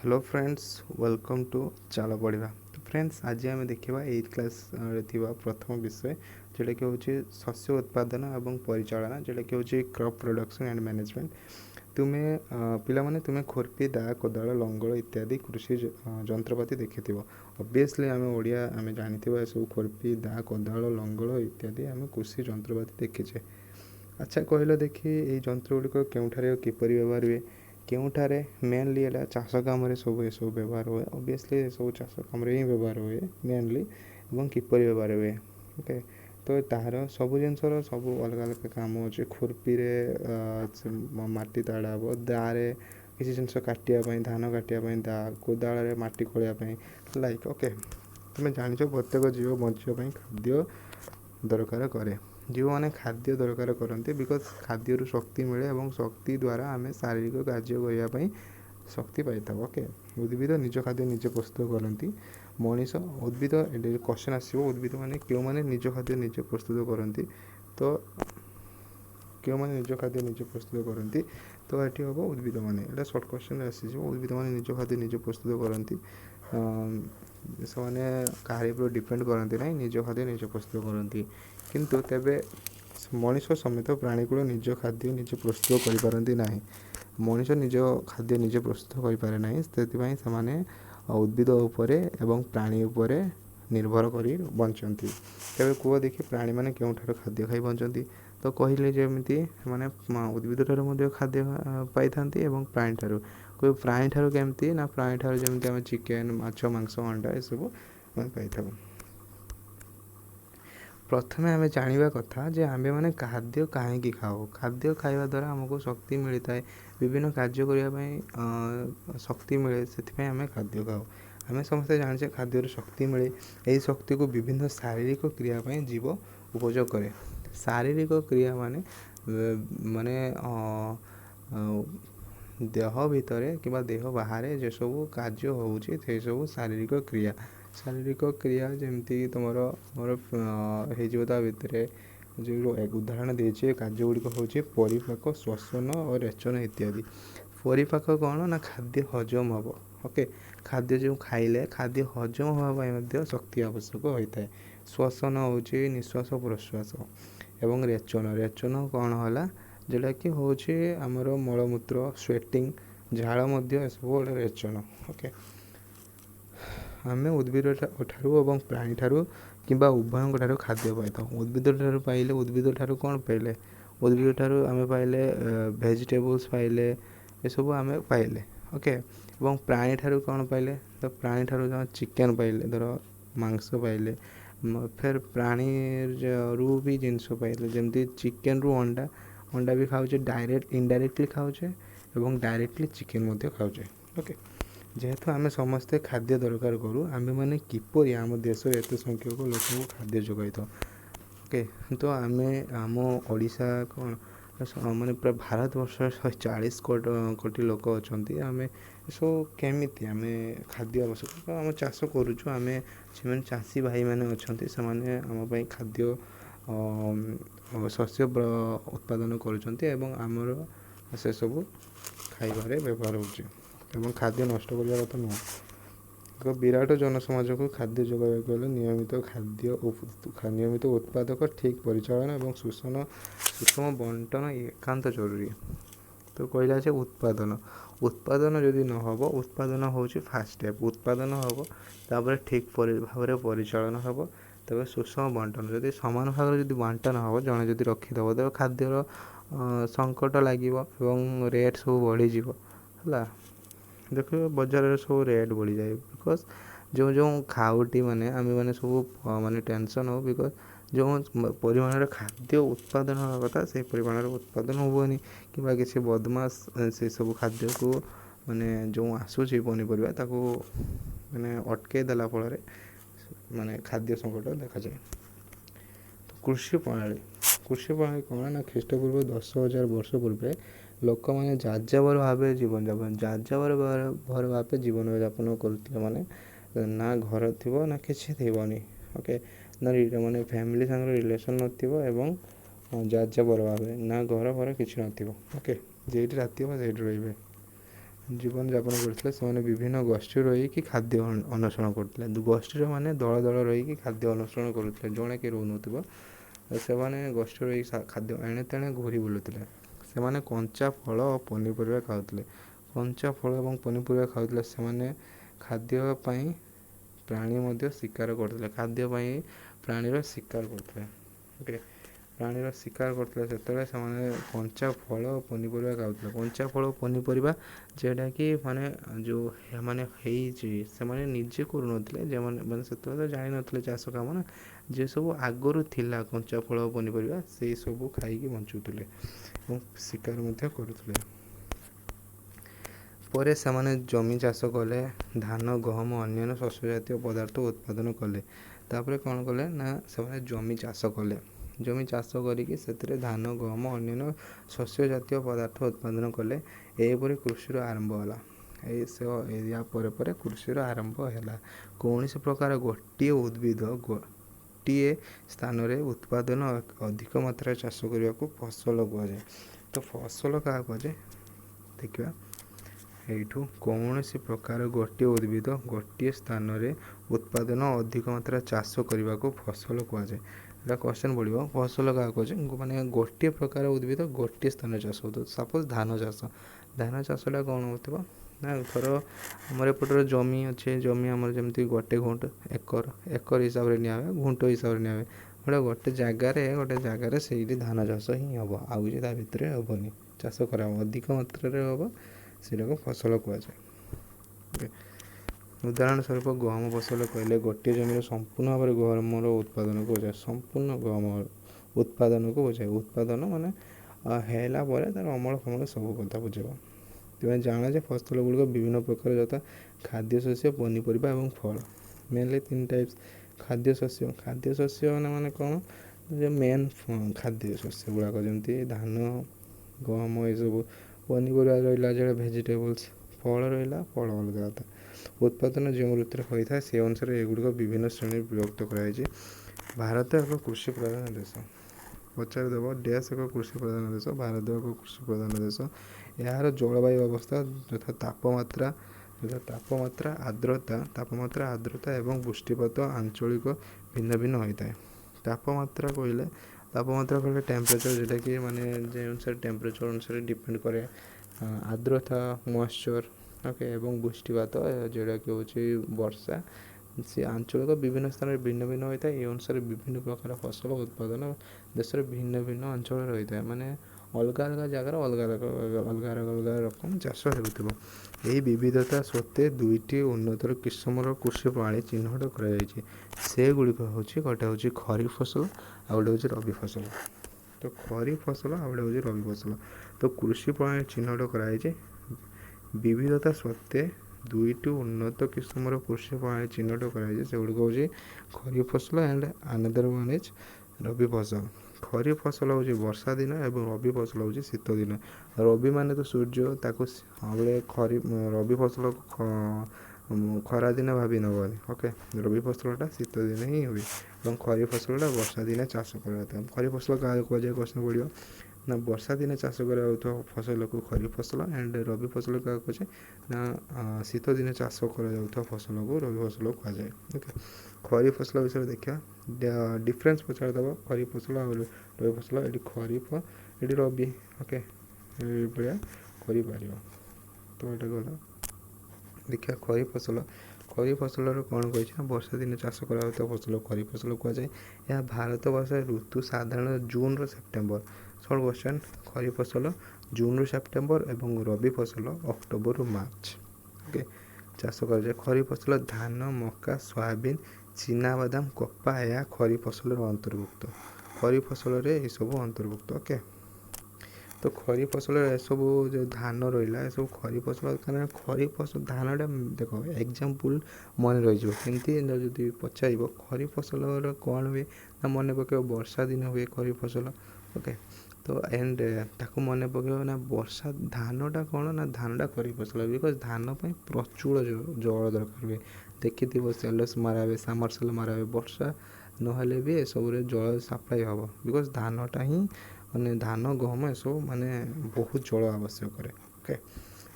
Hello friends, welcome to चलो पढ़ा। तो फ्रेंड्स, आज आम देखा 8th क्लास प्रथम विषय जोटा कि हूँ शस्य उत्पादन और परिचालना, जोटा कि हूँ क्रॉप प्रोडक्शन एंड मैनेजमेंट। तुम्हें पिला तुम्हें खुरपी दा कोदाल लंगल इत्यादि कृषि जंत्रपाति देखि। ऑब्वियसली आम ओडिया आम जानी सब खुरपी दा कोदाल लंगल इत्यादि आम कृषि जंत्रपाति देखीचे। अच्छा कहल देखी ये जंत्र गुड़िक केउठारे किपर व्यवहार हुए, केउठारे मेनली एटा चाष कम सब ये सब व्यवहार हुए। ऑब्वियसली ये सब चाष कम ही व्यवहार हुए मेनली, और किपर व्यवहार हुए। ओके, तो तार सब जिनसर सब अलग अलग काम अच्छे। खुरपी माटी ताड़ा हे, दारे किसी जिन काटापी धान काटापी दा, कोदाल माटी खोलियापी लाइक। ओके, तुम जान प्रत्येक जीव बचापी खाद्य दरकार कै। जीव मैंने खाद्य दरकार करते बिकज खाद्य शक्ति मिले और शक्ति द्वारा आम शारीरिक कार्य करने शक्ति पाई था। ओके, उद्भिद निज खाद्य निजे प्रस्तुत करती। मनीष उद्भिद क्वेश्चन आसो, उद्भिद मैंने क्यों मैंने निज खाद्य निजे प्रस्तुत करती। तो क्यों मैंने निज खाद्य निजे प्रस्तुत करती, तो ये हम उद्भिद मैंने यहाँ सर्ट क्वेश्चन आसी। उद्भिद मैंने निज खाद्य निजे प्रस्तुत करती, से कहार डिपेंड करती ना, निज खाद्य निजे प्रस्तुत करती। किंतु तेबे मनीष समेत प्राणीकूल निज खाद्य निजे प्रस्तुत करें ना। मनीष निज खाद्य निजे प्रस्तुत करें ना, से उद्भिद उपरे एवं प्राणी उपरे निर्भर कर बंचती। तेरे कह देखिए प्राणी मैंने क्योंठार खाद्य खाई बंचती। तो कहले जमी मैंने उद्भिद ठार खाद्य पाई था प्राणी ठार। कोई प्राणी ठार केमती ना, प्राणी ठार जमी आम चिकेन माछ मांस अंडा ये सब पाई था। प्रथम आम जाना कथा जे आम मैंने खाद्य कहीं खाओ। खाद्य खावा द्वारा आमको शक्ति मिलता है, विभिन्न कार्य करने शक्ति मिले, से आम खाद्य खाओ। आम समस्ते जाने खाद्य शक्ति मिले, यही शक्ति को विभिन्न शारीरिक क्रियापी जीव उपयोग करे। शारीरिक क्रिया माने माने देह भितर कि देह बाहर जो सब कार्य हो सब शारीरिक क्रिया। शारीरिक क्रिया जमती तुम मोर भितर जो एक उदाहरण देछे, कार्य गुड़िक हूँ परिपाक, श्वसन और रेचन इत्यादि। परिपाक कौन ना, खाद्य हजम हम। ओके, खाद्य जो खाइले खाद्य हजम होगापी शक्ति आवश्यक होता है। श्वसन हूँ निश्वास प्रश्वास, एवं रेचन रेचन कौन है जोटा कि हूँ आमर मलमूत्र स्वेटिंग झाड़ सब गोटे रेचन। ओके, आम उद्भिद ठारू और प्राणी ठारू कि उभयों ठारू खाद्य पाई था। उद्भिद ठारू पाइले, उद्भिद ठारू कौन पाइले, उद्भिद ठारू आम पाइले वेजिटेबल्स पाइले, ये सब आम पाइले। ओके, और प्राणी ठारू कौन पाइले, तो प्राणी ठारू चिकेन पाइले, धर मांस पाइले। फिर प्राणी रू भी जिनस पाइले, जमती चिकेन रू अंडा, अंडा भी खाऊे डायरेक्ट इनडायरेक्टली खाऊे और डायरेक्टली चिकेन खाऊे। ओके, जेहेतु आम समस्ते खाद्य दरकार करूँ, आम मैंने किपर आम देश एत संख्यक लोक खाद्य जोगाई था। ओके, तो आम आम ओडिशा कौन माने पूरा भारत वर्ष 140 कोटी लोक अच्छा। आम सब केमी आम खाद्य आवश्यक आम चाष करुचु। आम से चाषी भाई मैंने अच्छा से आम खाद्य शस्य उत्पादन करमर से सब खाइबार व्यवहार हो। खाद्य नष्ट करने कथा नुह। एक विराट जनसमाज को खाद्य जोगाइक गले नियमित उत्पादक, ठीक परिचालन और सुषम बंटन एकांत जरूरी। तो कहला जे उत्पादन उत्पादन जदि न हो, उत्पादन हूँ फास्ट स्टेप। उत्पादन हम तापर ठीक भाव परिचालन हम, तब सुषम बंटन जदि सामान भाव में बांटन हम, जड़े जदि रखीद तो खाद्यर संकट लगे और रेट सब बढ़ीज है। देखिए बजार सब रेट बढ़ी जाए बिकज जो जो खाउटी माने आम मैंने सब माने टेंशन हो, बिकज जो परिमाण खाद्य उत्पादन होगा कथा से परिमाण उत्पादन होनी कि किसी बदमाश से सब खाद्य को माने जो आसूची पनीपरिया ताको माने अटके देला फल माने खाद्य संकट देखा जाए। तो कृषि प्रणाली कौन ना, ख्रीष्टपूर्व 10,000 वर्ष पूर्वे लोक मैंने जाजावर भाव जीवन जापन जाजावर भाव जीवन जापन कर माने ना घर थी ना किसी थी। ओके, ना माने फैमिली संग रिलेशन नजाजावर भाव ना घर भर कि। ओके, जे राति से रे ଜୀବନଯାପନ କରୁଥିଲେ ସେମାନେ ବିଭିନ୍ନ ଗୋଷ୍ଠୀ ରହିକି ଖାଦ୍ୟ ଅନ୍ୱେଷଣ କରୁଥିଲେ। ଗୋଷ୍ଠୀର ମାନେ ଦଳ ଦଳ ରହିକି ଖାଦ୍ୟ ଅନ୍ୱେଷଣ କରୁଥିଲେ। ଜଣେ କିଏ ରହୁନଥିବ, ସେମାନେ ଗୋଷ୍ଠୀ ରହିକି ଖାଦ୍ୟ ଏଣେ ତେଣେ ଘୁରି ବୁଲୁଥିଲେ। ସେମାନେ କଞ୍ଚା ଫଳ ଓ ପନିପରିବା ଖାଉଥିଲେ। କଞ୍ଚା ଫଳ ଏବଂ ପନିପରିବା ଖାଉଥିଲେ। ସେମାନେ ଖାଦ୍ୟ ପାଇଁ ପ୍ରାଣୀ ମଧ୍ୟ ଶିକାର କରୁଥିଲେ। ଖାଦ୍ୟ ପାଇଁ ପ୍ରାଣୀର ଶିକାର କରୁଥିଲେ। ଓକେ, ପ୍ରାଣୀର ଶିକାର କରୁଥିଲେ ସେତେବେଳେ ସେମାନେ କଞ୍ଚା ଫଳ ଓ ପନିପରିବା ଖାଉଥିଲେ। କଞ୍ଚା ଫଳ ଓ ପନିପରିବା ଯେଉଁଟାକି ଯେଉଁ ହେଇଛି ସେମାନେ ନିଜେ କରୁନଥିଲେ। ମାନେ ସେତେବେଳେ ତ ଜାଣିନଥିଲେ ଚାଷ କାମ ନା, ଯେସବୁ ଆଗରୁ ଥିଲା କଞ୍ଚା ଫଳ ଓ ପନିପରିବା ସେଇ ସବୁ ଖାଇକି ବଞ୍ଚୁଥିଲେ ଏବଂ ଶିକାର ମଧ୍ୟ କରୁଥିଲେ। ପରେ ସେମାନେ ଜମି ଚାଷ କଲେ, ଧାନ ଗହମ ଅନ୍ୟାନ୍ୟ ଶସ୍ୟ ଜାତୀୟ ପଦାର୍ଥ ଉତ୍ପାଦନ କଲେ। ତାପରେ କ'ଣ କଲେ ନା ସେମାନେ ଜମି ଚାଷ କଲେ। ଜମି ଚାଷ କରିକି ସେଥିରେ ଧାନ ଗହମ ଅନ୍ୟାନ୍ୟ ଶସ୍ୟ ଜାତୀୟ ପଦାର୍ଥ ଉତ୍ପାଦନ କଲେ। ଏହିପରି କୃଷିର ଆରମ୍ଭ ହେଲା। ୟା ପରେ ପରେ କୃଷିର ଆରମ୍ଭ ହେଲା। କୌଣସି ପ୍ରକାର ଗୋଟିଏ ଉଦ୍ଭିଦ ଗୋଟିଏ ସ୍ଥାନରେ ଉତ୍ପାଦନ ଅଧିକ ମାତ୍ରାରେ ଚାଷ କରିବାକୁ ଫସଲ କୁହାଯାଏ। ତ ଫସଲ କାହାକୁ କୁହାଯାଏ ଦେଖିବା ଏଇଠୁ। କୌଣସି ପ୍ରକାର ଗୋଟିଏ ଉଦ୍ଭିଦ ଗୋଟିଏ ସ୍ଥାନରେ ଉତ୍ପାଦନ ଅଧିକ ମାତ୍ରାରେ ଚାଷ କରିବାକୁ ଫସଲ କୁହାଯାଏ। ଏଇଟା କ୍ୱେଶ୍ଚନ୍ ପଡ଼ିବ, ଫସଲ କାହାକୁ କୁହାଯାଏ? ମାନେ ଗୋଟିଏ ପ୍ରକାର ଉଦ୍ଭିଦ ଗୋଟିଏ ସ୍ଥାନରେ ଚାଷ ହେଉଥିବ। ସପୋଜ୍ ଧାନ ଚାଷ। ଧାନ ଚାଷଟା କ'ଣ ହେଉଥିବ ନା, ଧର ଆମର ଏପଟରେ ଜମି ଅଛି। ଜମି ଆମର ଯେମିତି ଗୋଟେ ଗୁଣ୍ଠ ଏକର ହିସାବରେ ନିଆ ହୁଏ, ଗୁଣ୍ଠ ହିସାବରେ ନିଆ ହୁଏ। ଗୋଟେ ଜାଗାରେ ସେଇଠି ଧାନ ଚାଷ ହିଁ ହେବ। ଆଉ କିଛି ତା ଭିତରେ ହେବନି। ଚାଷ କରାହେବ ଅଧିକ ମାତ୍ରାରେ ହେବ, ସେଇଟାକୁ ଫସଲ କୁହାଯାଏ। ଉଦାହରଣ ସ୍ୱରୂପ ଗହମ ଫସଲ କହିଲେ ଗୋଟିଏ ଜମିରେ ସମ୍ପୂର୍ଣ୍ଣ ଭାବରେ ଗହମର ଉତ୍ପାଦନକୁ ବୁଝାଏ। ସମ୍ପୂର୍ଣ୍ଣ ଗହମ ଉତ୍ପାଦନକୁ ବୁଝାଏ। ଉତ୍ପାଦନ ମାନେ ହେଲା ପରେ ତା'ର ଅମଳ ଫମଳ ସବୁ କଥା ବୁଝାଇବ। ତୁମେ ଜାଣ ଯେ ଫସଲ ଗୁଡ଼ିକ ବିଭିନ୍ନ ପ୍ରକାର, ଯଥା ଖାଦ୍ୟଶସ୍ୟ, ପନିପରିବା ଏବଂ ଫଳ। ମେନଲି 3 ଟାଇପ୍ସ ଖାଦ୍ୟଶସ୍ୟ ମାନେ କ'ଣ, ଯେ ମେନ୍ ଖାଦ୍ୟଶସ୍ୟ ଗୁଡ଼ାକ ଯେମିତି ଧାନ ଗହମ ଏସବୁ। ପନିପରିବା ରହିଲା ଯେଉଁଟା ଭେଜିଟେବଲ୍ସ। ଫଳ ରହିଲା, ଫଳ ଅଲଗା କଥା। ଉତ୍ପାଦନ ଯେଉଁ ଋତୁରେ ହୋଇଥାଏ ସେ ଅନୁସାରେ ଏଗୁଡ଼ିକ ବିଭିନ୍ନ ଶ୍ରେଣୀରେ ବିଭକ୍ତ କରାଯାଇଛି। ଭାରତ ଏକ କୃଷି ପ୍ରଧାନ ଦେଶ। ପଚାରିଦେବ ଡ୍ୟାସ୍ ଏକ କୃଷି ପ୍ରଧାନ ଦେଶ। ଭାରତ ଏକ କୃଷି ପ୍ରଧାନ ଦେଶ। ଏହାର ଜଳବାୟୁ ଅବସ୍ଥା ଯଥା ତାପମାତ୍ରା, ଆର୍ଦ୍ରତା ଏବଂ ବୃଷ୍ଟିପାତ ଆଞ୍ଚଳିକ ଭିନ୍ନ ଭିନ୍ନ ହୋଇଥାଏ। ତାପମାତ୍ରା କହିଲେ ଟେମ୍ପରେଚର୍, ଯେଉଁଟାକି ମାନେ ଯେଉଁ ଅନୁସାରେ ଟେମ୍ପରେଚର୍ ଅନୁସାରେ ଡିପେଣ୍ଡ କରେ। ଆର୍ଦ୍ରତା ମଏଶ୍ଚର୍, ଓକେ, ଏବଂ ବୃଷ୍ଟିପାତ ଯେଉଁଟାକି ହେଉଛି ବର୍ଷା, ସେ ଆଞ୍ଚଳିକ ବିଭିନ୍ନ ସ୍ଥାନରେ ଭିନ୍ନ ଭିନ୍ନ ହୋଇଥାଏ। ଏ ଅନୁସାରେ ବିଭିନ୍ନ ପ୍ରକାର ଫସଲ ଉତ୍ପାଦନ ଦେଶରେ ଭିନ୍ନ ଭିନ୍ନ ଅଞ୍ଚଳରେ ରହିଥାଏ। ମାନେ ଅଲଗା ଅଲଗା ଜାଗାରେ ଅଲଗା ରକମ ଚାଷ ହେଉଥିବ। ଏହି ବିବିଧତା ସତ୍ତ୍ୱେ 2ଟି ଉନ୍ନତ କିସମର କୃଷି ପ୍ରଣାଳୀ ଚିହ୍ନଟ କରାଯାଇଛି। ସେଗୁଡ଼ିକ ଗୋଟେ ହେଉଛି ଖରିଫ ଫସଲ, ଆଉ ଗୋଟେ ହେଉଛି ରବି ଫସଲ। ତ ଖରିଫ ଫସଲ ଆଉ ଗୋଟେ ହେଉଛି ରବି ଫସଲ। ତ କୃଷି ପ୍ରଣାଳୀ ଚିହ୍ନଟ କରାଯାଇଛି। ବିବିଧତା ସତ୍ତ୍ୱେ 2ଟି ଉନ୍ନତ କିସମର କୃଷି ପ୍ରଣାଳୀ ଚିହ୍ନଟ କରାଯାଇଛି। ସେଗୁଡ଼ିକ ହେଉଛି ଖରିଫ ଫସଲ ଆଣ୍ଡ ଆନଦର ୱାନ୍ ଇଜ୍ ରବି ଫସଲ। ଖରିଫ ଫସଲ ହେଉଛି ବର୍ଷା ଦିନ ଏବଂ ରବି ଫସଲ ହେଉଛି ଶୀତ ଦିନ। ରବି ମାନେ ତ ସୂର୍ଯ୍ୟ, ତାକୁ ରବି ଫସଲକୁ ଖରା ଦିନ ଭାବି ନେବନି। ଓକେ, ରବି ଫସଲଟା ଶୀତ ଦିନ ହିଁ ହୁଏ ଏବଂ ଖରିଫ ଫସଲଟା ବର୍ଷା ଦିନେ ଚାଷ କରାଯାଇଥାଏ। ଖରିଫ ଫସଲ କାହାକୁ କୁହାଯାଏ କ୍ୱେଶ୍ଚନ୍ ପଡ଼ିବ ନା, ବର୍ଷା ଦିନେ ଚାଷ କରାଯାଉଥିବା ଫସଲକୁ ଖରିଫ ଫସଲ, ଆଣ୍ଡ ରବି ଫସଲ କାହାକୁ କୁହାଯାଏ ନା, ଶୀତ ଦିନେ ଚାଷ କରାଯାଉଥିବା ଫସଲକୁ ରବି ଫସଲ କୁହାଯାଏ। ଓକେ, ଖରିଫ ଫସଲ ବିଷୟରେ ଦେଖିବା। ଡିଫରେନ୍ସ ପଚାରିଦେବ ଖରିଫ ଫସଲ ଆଉ ରବି ଫସଲ। ଏଠି ଖରିଫ, ଏଠି ରବି। ଓକେ, ଏଇଭଳିଆ କରିପାରିବ। ତ ଏଇଟା ଗଲା। ଦେଖିବା ଖରିଫ ଫସଲର କ'ଣ କହିଛି ନା, ବର୍ଷା ଦିନେ ଚାଷ କରାଯାଉଥିବା ଫସଲ ଖରିଫ ଫସଲ କୁହାଯାଏ। ଏହା ଭାରତ ବର୍ଷରେ ଋତୁ ସାଧାରଣତଃ ଜୁନ୍ରୁ ସେପ୍ଟେମ୍ବର। ସର୍ଟ କ୍ୱେଶ୍ଚନ୍, ଖରିଫ ଫସଲ ଜୁନ୍ରୁ ସେପ୍ଟେମ୍ବର ଏବଂ ରବି ଫସଲ ଅକ୍ଟୋବରରୁ ମାର୍ଚ୍ଚ। ଓକେ, ଚାଷ କରାଯାଏ। ଖରିଫ ଫସଲ ଧାନ, ମକା, ସୋୟାବିନ୍, ଚିନାବାଦାମ, କପା, ଏହା ଖରିଫ ଫସଲର ଅନ୍ତର୍ଭୁକ୍ତ। ଖରିଫ ଫସଲରେ ଏସବୁ ଅନ୍ତର୍ଭୁକ୍ତ। ଓକେ, ତ ଖରିଫ ଫସଲରେ ଏସବୁ ଯେଉଁ ଧାନ ରହିଲା, ଏସବୁ ଖରିଫ ଫସଲ। କାରଣ ଖରିଫ ଫସଲ ଧାନଟା ଦେଖ ଏକ୍ଜାମ୍ପଲ୍ ମନେ ରହିଯିବ। କେମିତି ଯଦି ପଚାରିବ ଖରିଫ ଫସଲର କ'ଣ ହୁଏ ନା, ମନେ ପକାଇବ ବର୍ଷା ଦିନ ହୁଏ ଖରିଫ ଫସଲ। ଓକେ, ତ ଏଣ୍ଡ ତାକୁ ମନେ ପକାଇବ ନା, ଧାନଟା କ'ଣ ନା, ଧାନଟା ଖରିଫ ଫସଲ। ବିକଜ ଧାନ ପାଇଁ ପ୍ରଚୁର ଜଳ ଦରକାର ହୁଏ। ଦେଖିଥିବ ସେଲସ୍ ମାରା ହୁଏ, ସାମରସେଲ୍ ମାରା ହୁଏ। ବର୍ଷା ନହେଲେ ବି ଏସବୁରେ ଜଳ ସପ୍ଲାଇ ହେବ। ବିକଜ ଧାନଟା ହିଁ ଧାନ ଗହମ ଏସବୁ ବହୁତ ଜଳ ଆବଶ୍ୟକ କରେ। ଓକେ,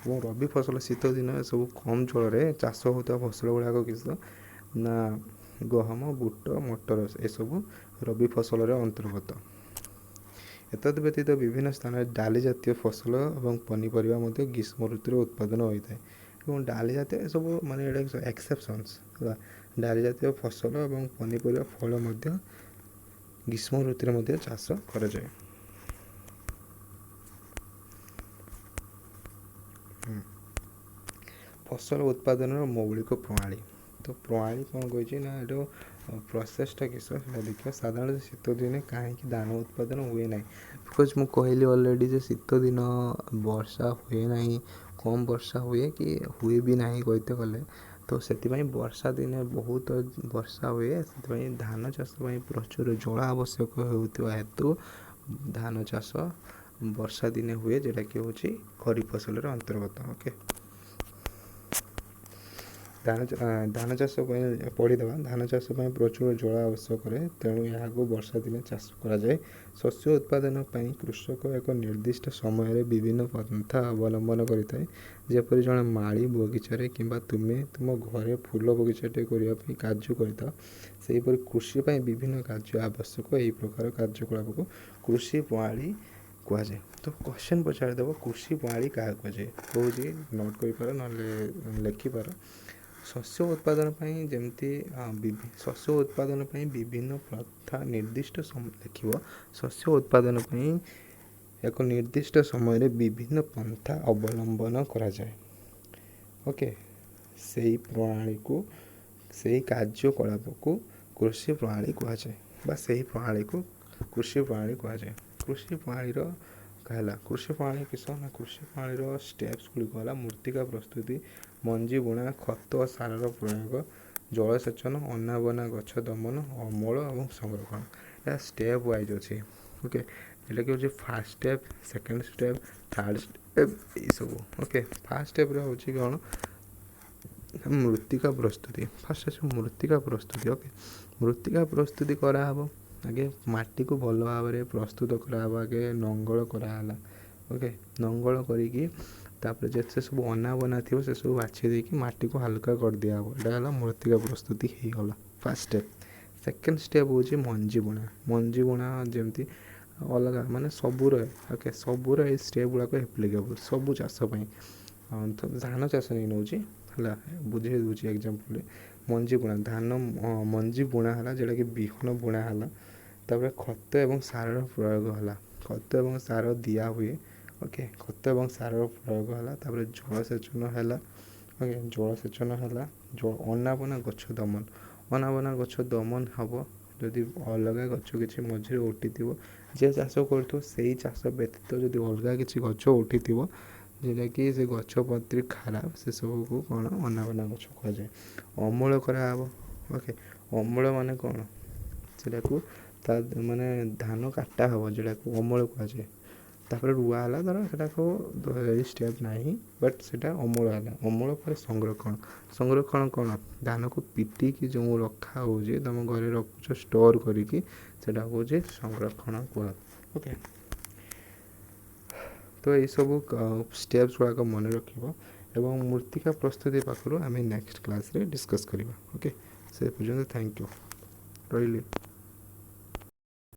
ଏବଂ ରବି ଫସଲ ଶୀତ ଦିନ ଏସବୁ କମ୍ ଜଳରେ ଚାଷ ହେଉଥିବା ଫସଲ ଗୁଡ଼ାକ କିସ ନା ଗହମ, ବୁଟ, ମଟର ଏସବୁ ରବି ଫସଲରେ ଅନ୍ତର୍ଗତ। ଏତଦ୍ ବ୍ୟତୀତ ବିଭିନ୍ନ ସ୍ଥାନରେ ଡାଲି ଜାତୀୟ ଫସଲ ଏବଂ ପନିପରିବା ମଧ୍ୟ ଗ୍ରୀଷ୍ମ ଋତୁରେ ଉତ୍ପାଦନ ହୋଇଥାଏ। ଏବଂ ଡାଲି ଜାତୀୟ ଏସବୁ ମାନେ ଏଇଟା ଏକ୍ସେପସନ୍ସ ହେଲା। ଡାଲି ଜାତୀୟ ଫସଲ ଏବଂ ପନିପରିବା ଫଳ ମଧ୍ୟ ଗ୍ରୀଷ୍ମ ଋତୁରେ ମଧ୍ୟ ଚାଷ କରାଯାଏ। ଫସଲ ଉତ୍ପାଦନର ମୌଳିକ ପ୍ରଣାଳୀ। ତ ପ୍ରଣାଳୀ କ'ଣ କହିଛି ନା ଏଇଟା ପ୍ରୋସେସଟା କିସ ସେଟା ଦେଖିବା। ସାଧାରଣତଃ ଶୀତ ଦିନେ କାହିଁକି ଧାନ ଉତ୍ପାଦନ ହୁଏ ନାହିଁ? ବିକଜ ମୁଁ କହିଲି ଅଲରେଡ଼ି ଯେ ଶୀତ ଦିନ ବର୍ଷା ହୁଏ ନାହିଁ, କମ୍ ବର୍ଷା ହୁଏ କି ହୁଏ ବି ନାହିଁ କହିତେ ଗଲେ। ତ ସେଥିପାଇଁ ବର୍ଷା ଦିନେ ବହୁତ ବର୍ଷା ହୁଏ, ସେଥିପାଇଁ ଧାନ ଚାଷ ପାଇଁ ପ୍ରଚୁର ଜଳ ଆବଶ୍ୟକ ହେଉଥିବା ହେତୁ ଧାନ ଚାଷ ବର୍ଷା ଦିନେ ହୁଏ, ଯେଉଁଟାକି ହେଉଛି ଖରିଫ ଫସଲର ଅନ୍ତର୍ଗତ। ଓକେ, ଧାନ ଚାଷ ପାଇଁ ପଢ଼ିଦେବା। ଧାନ ଚାଷ ପାଇଁ ପ୍ରଚୁର ଜଳ ଆବଶ୍ୟକ କରେ, ତେଣୁ ଏହାକୁ ବର୍ଷା ଦିନେ ଚାଷ କରାଯାଏ। ଶସ୍ୟ ଉତ୍ପାଦନ ପାଇଁ କୃଷକ ଏକ ନିର୍ଦ୍ଦିଷ୍ଟ ସମୟରେ ବିଭିନ୍ନ ପନ୍ଥା ଅବଲମ୍ବନ କରିଥାଏ। ଯେପରି ଜଣେ ମାଳି ବଗିଚାରେ କିମ୍ବା ତୁମେ ତୁମ ଘରେ ଫୁଲ ବଗିଚାଟିଏ କରିବା ପାଇଁ କାର୍ଯ୍ୟ କରିଥାଅ, ସେହିପରି କୃଷି ପାଇଁ ବିଭିନ୍ନ କାର୍ଯ୍ୟ ଆବଶ୍ୟକ। ଏହି ପ୍ରକାର କାର୍ଯ୍ୟକଳାପକୁ କୃଷି ପ୍ରଣାଳୀ କୁହାଯାଏ। ତ କ୍ୱେଶ୍ଚନ୍ ପଚାରିଦେବ କୃଷି ପ୍ରଣାଳୀ କାହାକୁ କୁହାଯାଏ? କହୁଛି ନୋଟ୍ କରିପାର ନହେଲେ ଲେଖିପାର। ଶସ୍ୟ ଉତ୍ପାଦନ ପାଇଁ ଯେମିତି ଶସ୍ୟ ଉତ୍ପାଦନ ପାଇଁ ବିଭିନ୍ନ ପ୍ରଥା ନିର୍ଦ୍ଦିଷ୍ଟ ଲେଖିବ। ଶସ୍ୟ ଉତ୍ପାଦନ ପାଇଁ ଏକ ନିର୍ଦ୍ଦିଷ୍ଟ ସମୟରେ ବିଭିନ୍ନ ପନ୍ଥା ଅବଲମ୍ବନ କରାଯାଏ। ଓକେ, ସେହି ପ୍ରଣାଳୀକୁ ସେହି କାର୍ଯ୍ୟକଳାପକୁ କୃଷି ପ୍ରଣାଳୀ କୁହାଯାଏ, ବା ସେହି ପ୍ରଣାଳୀକୁ କୃଷି ପ୍ରଣାଳୀ କୁହାଯାଏ। କୃଷି ପ୍ରଣାଳୀର ହେଲା କୃଷି ପ୍ରଣାଳୀ କିସ ନା କୃଷି ପ୍ରଣାଳୀର ଷ୍ଟେପ୍ସ ଗୁଡ଼ିକ ହେଲା ମୃତ୍ତିକା ପ୍ରସ୍ତୁତି, ମଞ୍ଜି ବୁଣା, ଖତ ଓ ସାରର ପ୍ରୟୋଗ, ଜଳସେଚନ, ଅନାବନା ଗଛ ଦମନ, ଅମଳ ଏବଂ ସଂରକ୍ଷଣ। ଏହା ଷ୍ଟେପ୍ ୱାଇଜ୍ ଅଛି। ଓକେ, ଏଟାକି ହେଉଛି first step, second step, third step ଏଇସବୁ। ଓକେ, ଫାର୍ଷ୍ଟ ଷ୍ଟେପ୍ରେ ହେଉଛି କ'ଣ? ମୃତ୍ତିକା ପ୍ରସ୍ତୁତି। ଫାର୍ଷ୍ଟ ଅଛି ମୃତ୍ତିକା ପ୍ରସ୍ତୁତି। ଓକେ, ମୃତ୍ତିକା ପ୍ରସ୍ତୁତି କରାହେବ। ଆଗେ ମାଟିକୁ ଭଲ ଭାବରେ ପ୍ରସ୍ତୁତ କରାହେବ। ଆଗେ ନଙ୍ଗଳ କରାହେଲା। ଓକେ, ନଙ୍ଗଳ କରିକି ତାପରେ ଯେତେ ସବୁ ଅନାବନା ଥିବ ସେସବୁ ବାଛି ଦେଇକି ମାଟିକୁ ହାଲକା କରିଦିଆହେବ। ଏଇଟା ହେଲା ମୃତ୍ତିକା ପ୍ରସ୍ତୁତି ହେଇଗଲା ଫାର୍ଷ୍ଟ ଷ୍ଟେପ୍। ସେକେଣ୍ଡ ଷ୍ଟେପ୍ ହେଉଛି ମଞ୍ଜି ବୁଣା। ମଞ୍ଜି ବୁଣା ଯେମିତି ଅଲଗା ମାନେ ସବୁର ଓକେ ସବୁର ଏଇ ଷ୍ଟେପ୍ ଗୁଡ଼ାକ ଆପ୍ଲିକେବୁଲ୍ ସବୁ ଚାଷ ପାଇଁ। ଧାନ ଚାଷ ନେଇ ନେଉଛି ହେଲା, ବୁଝେଇ ଦେଉଛି ଏକ୍ଜାମ୍ପଲ୍ରେ। ମଞ୍ଜି ବୁଣା, ଧାନ ମଞ୍ଜି ବୁଣା ହେଲା, ଯେଉଁଟାକି ବିହନ ବୁଣା ହେଲା। ତାପରେ ଖତ ଏବଂ ସାରର ପ୍ରୟୋଗ ହେଲା। ଖତ ଏବଂ ସାର ଦିଆ ହୁଏ। ଓକେ, ଖତ ଏବଂ ସାରର ପ୍ରୟୋଗ ହେଲା। ତାପରେ ଜଳସେଚନ ହେଲା। ଓକେ, ଜଳସେଚନ ହେଲା। ଅନାବନା ଗଛ ଦମନ। ଅନାବନା ଗଛ ଦମନ ହେବ ଯଦି ଅଲଗା ଗଛ କିଛି ମଝିରେ ଉଠିଥିବ। ଯିଏ ଚାଷ କରୁଥିବ ସେଇ ଚାଷ ବ୍ୟତୀତ ଯଦି ଅଲଗା କିଛି ଗଛ ଉଠିଥିବ ଯେଉଁଟାକି ସେ ଗଛ ପ୍ରତି ଖରାପ, ସେସବୁକୁ କ'ଣ ଅନାବନା ଗଛ କୁହାଯାଏ। ଅମଳ କରାହେବ। ଓକେ, ଅମଳ ମାନେ କ'ଣ? ସେଟାକୁ ତା ମାନେ ଧାନ କାଟା ହେବ, ଯେଉଁଟାକୁ ଅମଳ କୁହାଯାଏ। ତାପରେ ରୁଆ ହେଲା, ଧର ସେଟାକୁ ଏଇ ଷ୍ଟେପ୍ ନାହିଁ, ବଟ୍ ସେଇଟା ଅମଳ ହେଲା। ଅମଳ ପରେ ସଂରକ୍ଷଣ। ସଂରକ୍ଷଣ କ'ଣ? ଧାନକୁ ପିଟିକି ଯେଉଁ ରଖା ହେଉଛି, ତୁମ ଘରେ ରଖୁଛ ଷ୍ଟୋର୍ କରିକି, ସେଇଟା ହେଉଛି ସଂରକ୍ଷଣ କୁହା। ଓକେ, ତ ଏଇସବୁ ଷ୍ଟେପ୍ସ ଗୁଡ଼ାକ ମନେ ରଖିବ ଏବଂ ମୃତ୍ତିକା ପ୍ରସ୍ତୁତି ପାଖରୁ ଆମେ ନେକ୍ସଟ କ୍ଲାସ୍ରେ ଡିସ୍କସ୍ କରିବା। ଓକେ, ସେ ପର୍ଯ୍ୟନ୍ତ ଥ୍ୟାଙ୍କ ୟୁ, ରହିଲି।